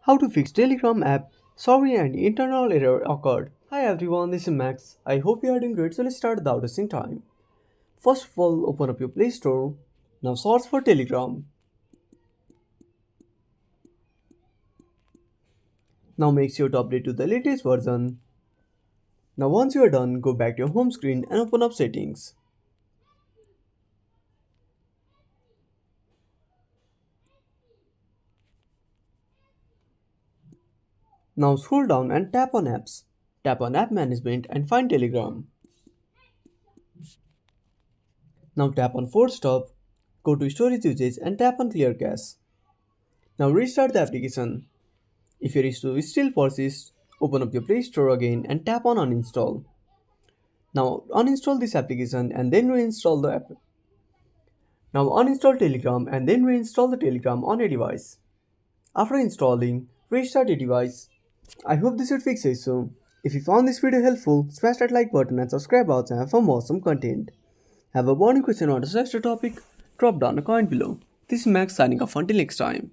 How to fix Telegram app? Sorry, an internal error occurred. Hi everyone, this is Max. I hope you are doing great, so let's start without wasting time. First of all, open up your Play Store. Now search for Telegram. Now make sure to update to the latest version. Now once you are done, go back to your home screen and open up settings. Now scroll down and tap on apps. Tap on app management and find Telegram. Now tap on force stop. Go to storage usage and tap on clear cache. Now restart the application. If your issue still persists, open up your Play Store again and tap on uninstall. Now uninstall this application and then reinstall the app. Now uninstall Telegram and then reinstall the Telegram on your device. After installing, restart your device. I hope this would fix the issue. If you found this video helpful, smash that like button and subscribe our channel for more awesome content. Have a burning question or a extra topic? Drop down a comment below. This is Max signing off until next time.